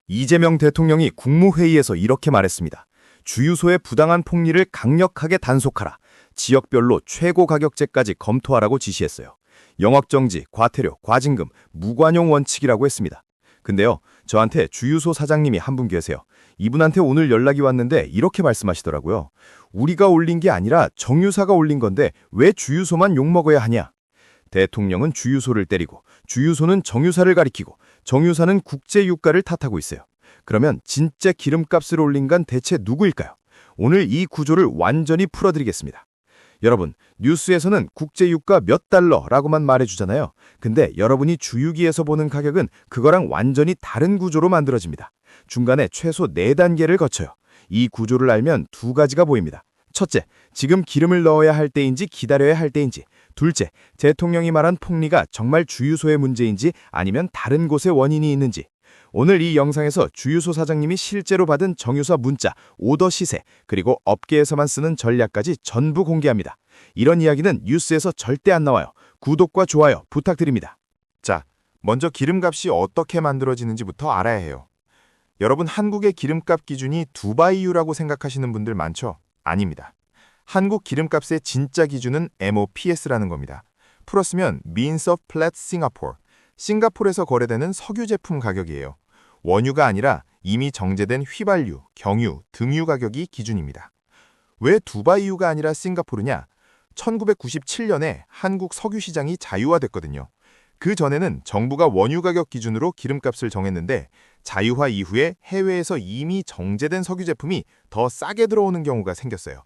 이재명 대통령이 국무회의에서 이렇게 말했습니다. 주유소의 부당한 폭리를 강력하게 단속하라. 지역별로 최고 가격제까지 검토하라고 지시했어요. 영업정지, 과태료, 과징금, 무관용 원칙이라고 했습니다. 근데요, 저한테 주유소 사장님이 한 분 계세요. 이분한테 오늘 연락이 왔는데 이렇게 말씀하시더라고요. 우리가 올린 게 아니라 정유사가 올린 건데 왜 주유소만 욕먹어야 하냐? 대통령은 주유소를 때리고 주유소는 정유사를 가리키고 정유사는 국제유가를 탓하고 있어요. 그러면 진짜 기름값을 올린 건 대체 누구일까요? 오늘 이 구조를 완전히 풀어드리겠습니다. 여러분, 뉴스에서는 국제유가 몇 달러라고만 말해주잖아요. 근데 여러분이 주유기에서 보는 가격은 그거랑 완전히 다른 구조로 만들어집니다. 중간에 최소 4단계를 거쳐요. 이 구조를 알면 두 가지가 보입니다. 첫째, 지금 기름을 넣어야 할 때인지 기다려야 할 때인지. 둘째, 대통령이 말한 폭리가 정말 주유소의 문제인지 아니면 다른 곳에 원인이 있는지. 오늘 이 영상에서 주유소 사장님이 실제로 받은 정유사 문자, 오더 시세, 그리고 업계에서만 쓰는 전략까지 전부 공개합니다. 이런 이야기는 뉴스에서 절대 안 나와요. 구독과 좋아요 부탁드립니다. 자, 먼저 기름값이 어떻게 만들어지는지부터 알아야 해요. 여러분, 한국의 기름값 기준이 두바이유라고 생각하시는 분들 많죠? 아닙니다. 한국 기름값의 진짜 기준은 MOPS라는 겁니다. 풀었으면 Means of Flat Singapore, 싱가포르에서 거래되는 석유 제품 가격이에요. 원유가 아니라 이미 정제된 휘발유, 경유, 등유 가격이 기준입니다. 왜 두바이유가 아니라 싱가포르냐? 1997년에 한국 석유 시장이 자유화됐거든요. 그 전에는 정부가 원유 가격 기준으로 기름값을 정했는데 자유화 이후에 해외에서 이미 정제된 석유 제품이 더 싸게 들어오는 경우가 생겼어요.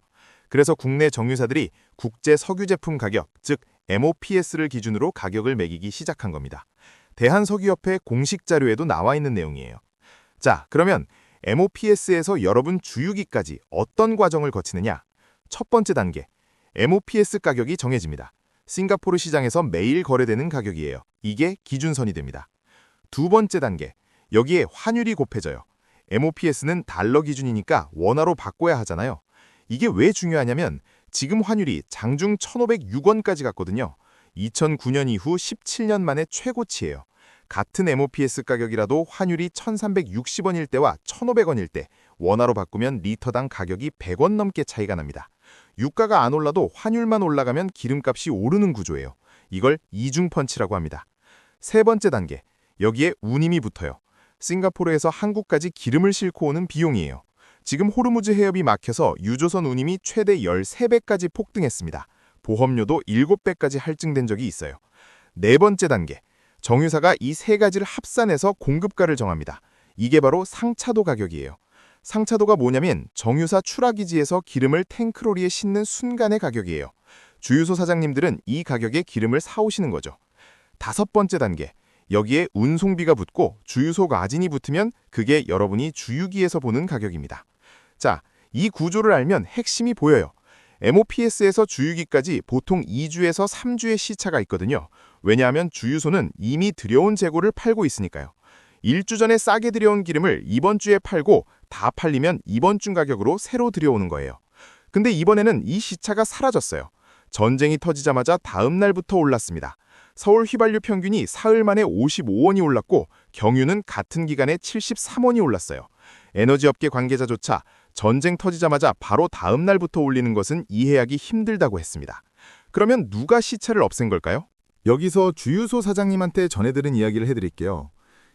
그래서 국내 정유사들이 국제 석유 제품 가격, 즉 MOPS를 기준으로 가격을 매기기 시작한 겁니다. 대한석유협회 공식 자료에도 나와 있는 내용이에요. 자, 그러면 MOPS에서 여러분 주유기까지 어떤 과정을 거치느냐? 첫 번째 단계, MOPS 가격이 정해집니다. 싱가포르 시장에서 매일 거래되는 가격이에요. 이게 기준선이 됩니다. 두 번째 단계, 여기에 환율이 곱해져요. MOPS는 달러 기준이니까 원화로 바꿔야 하잖아요. 이게 왜 중요하냐면 지금 환율이 장중 1,506원까지 갔거든요. 2009년 이후 17년 만에 최고치예요. 같은 MOPS 가격이라도 환율이 1,360원일 때와 1,500원일 때 원화로 바꾸면 리터당 가격이 100원 넘게 차이가 납니다. 유가가 안 올라도 환율만 올라가면 기름값이 오르는 구조예요. 이걸 이중펀치라고 합니다. 세 번째 단계, 여기에 운임이 붙어요. 싱가포르에서 한국까지 기름을 싣고 오는 비용이에요. 지금 호르무즈 해협이 막혀서 유조선 운임이 최대 13배까지 폭등했습니다. 보험료도 7배까지 할증된 적이 있어요. 네 번째 단계, 정유사가 이 세 가지를 합산해서 공급가를 정합니다. 이게 바로 상차도 가격이에요. 상차도가 뭐냐면 정유사 출하기지에서 기름을 탱크로리에 싣는 순간의 가격이에요. 주유소 사장님들은 이 가격에 기름을 사오시는 거죠. 다섯 번째 단계, 여기에 운송비가 붙고 주유소 마진이 붙으면 그게 여러분이 주유기에서 보는 가격입니다. 자, 이 구조를 알면 핵심이 보여요. MOPS에서 주유기까지 보통 2주에서 3주의 시차가 있거든요. 왜냐하면 주유소는 이미 들여온 재고를 팔고 있으니까요. 1주 전에 싸게 들여온 기름을 이번 주에 팔고 다 팔리면 이번 주 가격으로 새로 들여오는 거예요. 근데 이번에는 이 시차가 사라졌어요. 전쟁이 터지자마자 다음 날부터 올랐습니다. 서울 휘발유 평균이 사흘 만에 55원이 올랐고 경유는 같은 기간에 73원이 올랐어요. 에너지업계 관계자조차 전쟁 터지자마자 바로 다음 날부터 올리는 것은 이해하기 힘들다고 했습니다. 그러면 누가 시차를 없앤 걸까요? 여기서 주유소 사장님한테 전해들은 이야기를 해드릴게요.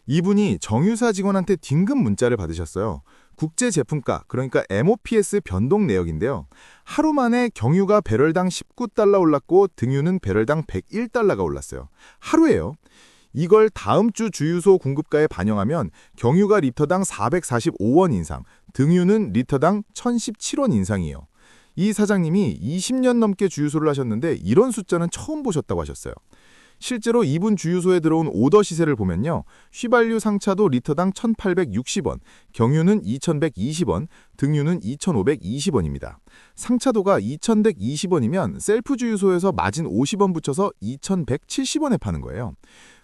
이분이 정유사 직원한테 긴급 문자를 받으셨어요. 국제 제품가, 그러니까 MOPS 변동 내역인데요. 하루 만에 경유가 배럴당 19달러 올랐고 등유는 배럴당 101달러가 올랐어요. 하루예요. 이걸 다음 주 주유소 공급가에 반영하면 경유가 리터당 445원 인상, 등유는 리터당 1,017원 인상이에요. 이 사장님이 20년 넘게 주유소를 하셨는데 이런 숫자는 처음 보셨다고 하셨어요. 실제로 이분 주유소에 들어온 오더 시세를 보면요. 휘발유 상차도 리터당 1,860원, 경유는 2,120원, 등유는 2,520원입니다. 상차도가 2,120원이면 셀프 주유소에서 마진 50원 붙여서 2,170원에 파는 거예요.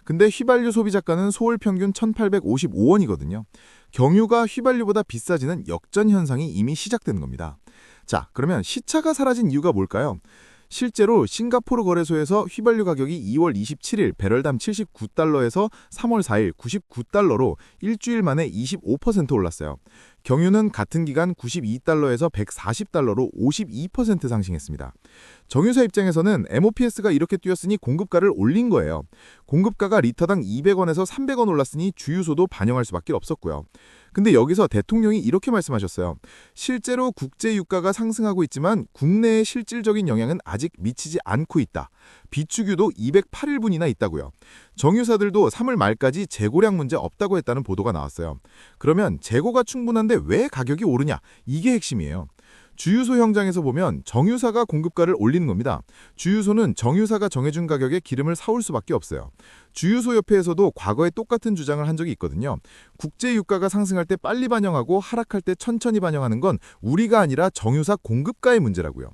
근데 휘발유 소비자가는 서울 평균 1,855원이거든요. 경유가 휘발유보다 비싸지는 역전 현상이 이미 시작된 겁니다. 자, 그러면 시차가 사라진 이유가 뭘까요? 실제로 싱가포르 거래소에서 휘발유 가격이 2월 27일 배럴당 79달러에서 3월 4일 99달러로 일주일 만에 25% 올랐어요. 경유는 같은 기간 92달러에서 140달러로 52% 상승했습니다. 정유사 입장에서는 MOPS가 이렇게 뛰었으니 공급가를 올린 거예요. 공급가가 리터당 200원에서 300원 올랐으니 주유소도 반영할 수밖에 없었고요. 근데 여기서 대통령이 이렇게 말씀하셨어요. 실제로 국제 유가가 상승하고 있지만 국내의 실질적인 영향은 아직 미치지 않고 있다. 비축유도 208일분이나 있다고요. 정유사들도 3월 말까지 재고량 문제 없다고 했다는 보도가 나왔어요. 그러면 재고가 충분한데 왜 가격이 오르냐? 이게 핵심이에요. 주유소 현장에서 보면 정유사가 공급가를 올리는 겁니다. 주유소는 정유사가 정해준 가격에 기름을 사올 수밖에 없어요. 주유소 협회에서도 과거에 똑같은 주장을 한 적이 있거든요. 국제 유가가 상승할 때 빨리 반영하고 하락할 때 천천히 반영하는 건 우리가 아니라 정유사 공급가의 문제라고요.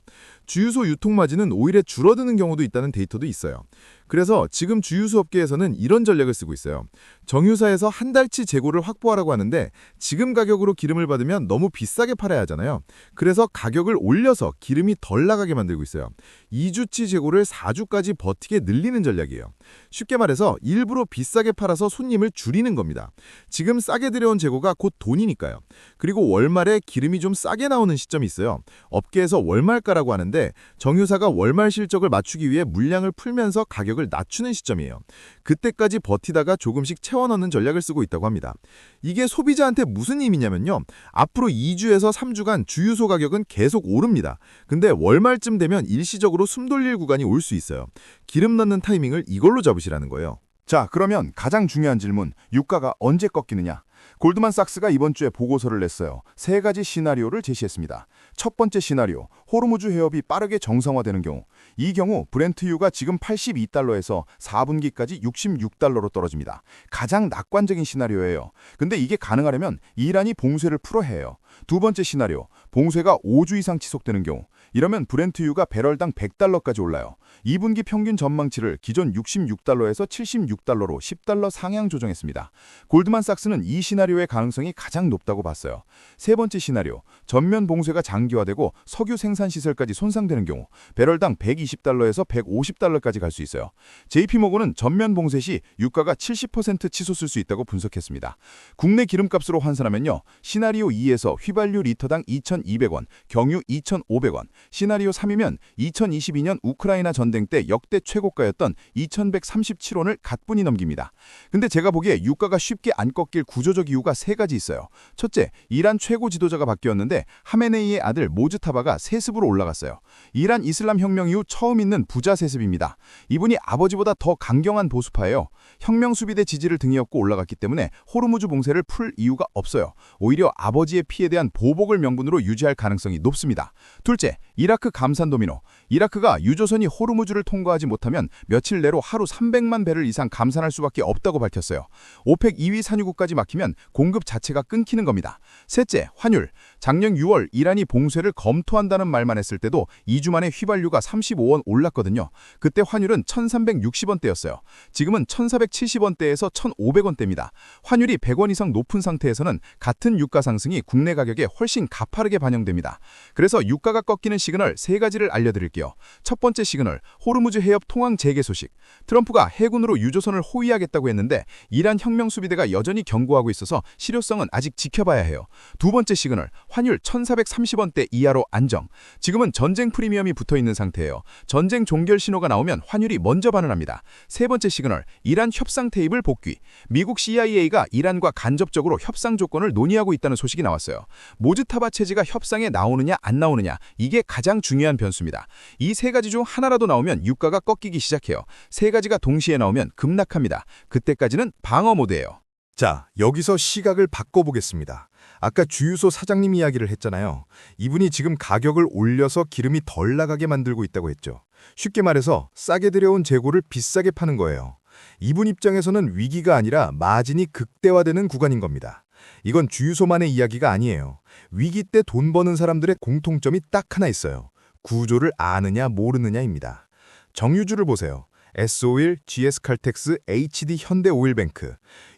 주유소 유통 마진은 오히려 줄어드는 경우도 있다는 데이터도 있어요. 그래서 지금 주유소 업계에서는 이런 전략을 쓰고 있어요. 정유사에서 한 달치 재고를 확보하라고 하는데 지금 가격으로 기름을 받으면 너무 비싸게 팔아야 하잖아요. 그래서 가격을 올려서 기름이 덜 나가게 만들고 있어요. 2주치 재고를 4주까지 버티게 늘리는 전략이에요. 쉽게 말해서 일부러 비싸게 팔아서 손님을 줄이는 겁니다. 지금 싸게 들여온 재고가 곧 돈이니까요. 그리고 월말에 기름이 좀 싸게 나오는 시점이 있어요. 업계에서 월말가라고 하는데 정유사가 월말 실적을 맞추기 위해 물량을 풀면서 가격을 낮추는 시점이에요. 그때까지 버티다가 조금씩 채워 넣는 전략을 쓰고 있다고 합니다. 이게 소비자한테 무슨 의미냐면요. 앞으로 2주에서 3주간 주유소 가격은 계속 오릅니다. 근데 월말쯤 되면 일시적으로 숨 돌릴 구간이 올 수 있어요. 기름 넣는 타이밍을 이걸로 잡으시라는 거예요. 자, 그러면 가장 중요한 질문, 유가가 언제 꺾이느냐? 골드만삭스가 이번 주에 보고서를 냈어요. 세 가지 시나리오를 제시했습니다. 첫 번째 시나리오, 호르무즈 해협이 빠르게 정상화되는 경우. 이 경우 브렌트유가 지금 82달러에서 4분기까지 66달러로 떨어집니다. 가장 낙관적인 시나리오예요. 근데 이게 가능하려면 이란이 봉쇄를 풀어야 해요. 두 번째 시나리오, 봉쇄가 5주 이상 지속되는 경우. 이러면 브렌트유가 배럴당 100달러까지 올라요. 2분기 평균 전망치를 기존 66달러에서 76달러로 10달러 상향 조정했습니다. 골드만삭스는 이 시나리오의 가능성이 가장 높다고 봤어요. 세 번째 시나리오, 전면 봉쇄가 장기화되고 석유 생산 시설까지 손상되는 경우 배럴당 120달러에서 150달러까지 갈 수 있어요. JP모건은 전면 봉쇄 시 유가가 70% 치솟을 수 있다고 분석했습니다. 국내 기름값으로 환산하면요. 시나리오 2에서 휘발유 리터당 2,200원, 경유 2,500원, 시나리오 3이면 2022년 우크라이나 전쟁 때 역대 최고가였던 2,137원을 가뿐히 넘깁니다. 근데 제가 보기에 유가가 쉽게 안 꺾일 구조적 이유가 세 가지 있어요. 첫째, 이란 최고 지도자가 바뀌었는데 하메네이의 아들 모즈타바가 세습으로 올라갔어요. 이란 이슬람 혁명 이후 처음 있는 부자 세습입니다. 이분이 아버지보다 더 강경한 보수파예요. 혁명 수비대 지지를 등에 업고 올라갔기 때문에 호르무즈 봉쇄를 풀 이유가 없어요. 오히려 아버지의 피에 대한 보복을 명분으로 유지할 가능성이 높습니다. 둘째, 이라크 감산 도미노. 이라크가 유조선이 호르무즈를 통과하지 못하면 며칠 내로 하루 300만 배럴 이상 감산할 수밖에 없다고 밝혔어요. 오펙 2위 산유국까지 막히면 공급 자체가 끊기는 겁니다. 셋째, 환율. 작년 6월 이란이 봉쇄를 검토한다는 말만 했을 때도 2주 만에 휘발유가 35원 올랐거든요. 그때 환율은 1,360원대였어요. 지금은 1,470원대에서 1,500원대입니다. 환율이 100원 이상 높은 상태에서는 같은 유가 상승이 국내 가격에 훨씬 가파르게 반영됩니다. 그래서 유가가 꺾이는 시그널 세 가지를 알려드릴게요. 첫 번째 시그널, 호르무즈 해협 통항 재개 소식. 트럼프가 해군으로 유조선을 호위하겠다고 했는데 이란 혁명 수비대가 여전히 경고하고 있어서 실효성은 아직 지켜봐야 해요. 두 번째 시그널, 환율 1,430원대 이하로 안정. 지금은 전쟁 프리미엄이 붙어있는 상태예요. 전쟁 종결 신호가 나오면 환율이 먼저 반응합니다. 세 번째 시그널, 이란 협상 테이블 복귀. 미국 CIA가 이란과 간접적으로 협상 조건을 논의하고 있다는 소식이 나왔어요. 모즈타바 체제가 협상에 나오느냐 안 나오느냐, 이게 가장 중요한 변수입니다. 이 세 가지 중 하나라도 나오면 유가가 꺾이기 시작해요. 세 가지가 동시에 나오면 급락합니다. 그때까지는 방어 모드예요. 자, 여기서 시각을 바꿔보겠습니다. 아까 주유소 사장님 이야기를 했잖아요. 이분이 지금 가격을 올려서 기름이 덜 나가게 만들고 있다고 했죠. 쉽게 말해서 싸게 들여온 재고를 비싸게 파는 거예요. 이분 입장에서는 위기가 아니라 마진이 극대화되는 구간인 겁니다. 이건 주유소만의 이야기가 아니에요. 위기 때 돈 버는 사람들의 공통점이 딱 하나 있어요. 구조를 아느냐 모르느냐입니다. 정유주를 보세요. S-오일, GS칼텍스, HD 현대오일뱅크.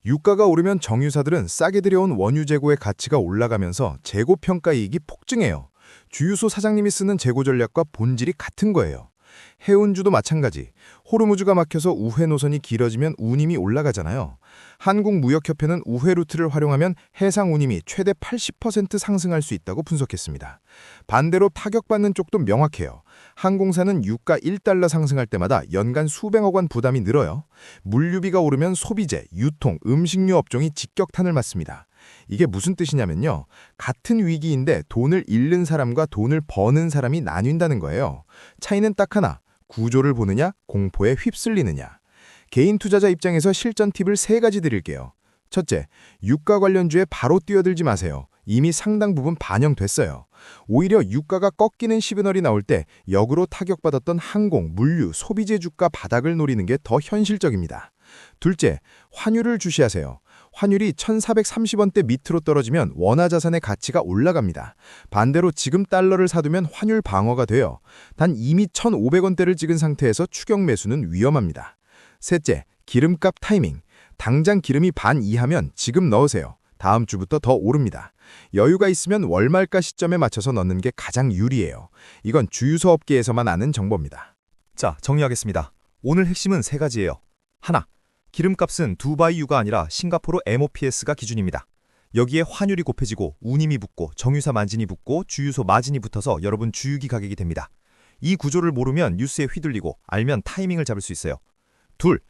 유가가 오르면 정유사들은 싸게 들여온 원유 재고의 가치가 올라가면서 재고 평가 이익이 폭증해요. 주유소 사장님이 쓰는 재고 전략과 본질이 같은 거예요. 해운주도 마찬가지. 호르무즈가 막혀서 우회 노선이 길어지면 운임이 올라가잖아요. 한국무역협회는 우회 루트를 활용하면 해상 운임이 최대 80% 상승할 수 있다고 분석했습니다. 반대로 타격받는 쪽도 명확해요. 항공사는 유가 1달러 상승할 때마다 연간 수백억 원 부담이 늘어요. 물류비가 오르면 소비재, 유통, 음식료 업종이 직격탄을 맞습니다. 이게 무슨 뜻이냐면요. 같은 위기인데 돈을 잃는 사람과 돈을 버는 사람이 나뉜다는 거예요. 차이는 딱 하나, 구조를 보느냐, 공포에 휩쓸리느냐. 개인 투자자 입장에서 실전 팁을 3가지 드릴게요. 첫째, 유가 관련주에 바로 뛰어들지 마세요. 이미 상당 부분 반영됐어요. 오히려 유가가 꺾이는 시그널이 나올 때 역으로 타격받았던 항공, 물류, 소비재 주가 바닥을 노리는 게 더 현실적입니다. 둘째, 환율을 주시하세요. 환율이 1430원대 밑으로 떨어지면 원화 자산의 가치가 올라갑니다. 반대로 지금 달러를 사두면 환율 방어가 돼요. 단 이미 1500원대를 찍은 상태에서 추격 매수는 위험합니다. 셋째, 기름값 타이밍. 당장 기름이 반 이하면 지금 넣으세요. 다음 주부터 더 오릅니다. 여유가 있으면 월말가 시점에 맞춰서 넣는 게 가장 유리해요. 이건 주유소 업계에서만 아는 정보입니다. 자, 정리하겠습니다. 오늘 핵심은 3가지예요. 하나, 기름값은 두바이유가 아니라 싱가포르 MOPS가 기준입니다. 여기에 환율이 곱해지고 운임이 붙고 정유사 마진이 붙고 주유소 마진이 붙어서 여러분 주유기 가격이 됩니다. 이 구조를 모르면 뉴스에 휘둘리고 알면 타이밍을 잡을 수 있어요. 둘,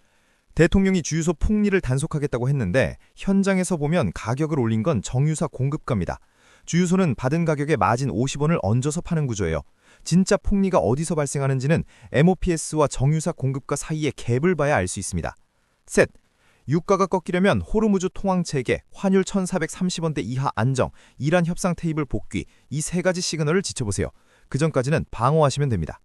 대통령이 주유소 폭리를 단속하겠다고 했는데 현장에서 보면 가격을 올린 건 정유사 공급가입니다. 주유소는 받은 가격에 마진 50원을 얹어서 파는 구조예요. 진짜 폭리가 어디서 발생하는지는 MOPS와 정유사 공급가 사이의 갭을 봐야 알 수 있습니다. 셋, 유가가 꺾이려면 호르무즈 통항체계, 환율 1430원대 이하 안정, 이란 협상 테이블 복귀, 이 3가지 시그널을 지켜보세요. 그 전까지는 방어하시면 됩니다.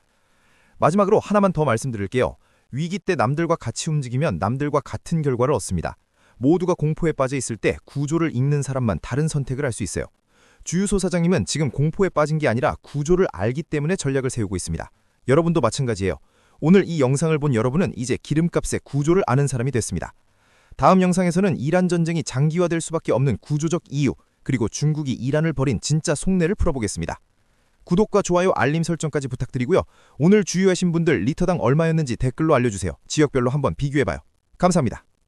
마지막으로 하나만 더 말씀드릴게요. 위기 때 남들과 같이 움직이면 남들과 같은 결과를 얻습니다. 모두가 공포에 빠져 있을 때 구조를 읽는 사람만 다른 선택을 할 수 있어요. 주유소 사장님은 지금 공포에 빠진 게 아니라 구조를 알기 때문에 전략을 세우고 있습니다. 여러분도 마찬가지예요. 오늘 이 영상을 본 여러분은 이제 기름값의 구조를 아는 사람이 됐습니다. 다음 영상에서는 이란 전쟁이 장기화될 수밖에 없는 구조적 이유, 그리고 중국이 이란을 벌인 진짜 속내를 풀어보겠습니다. 구독과 좋아요, 알림 설정까지 부탁드리고요. 오늘 주유하신 분들 리터당 얼마였는지 댓글로 알려주세요. 지역별로 한번 비교해봐요. 감사합니다.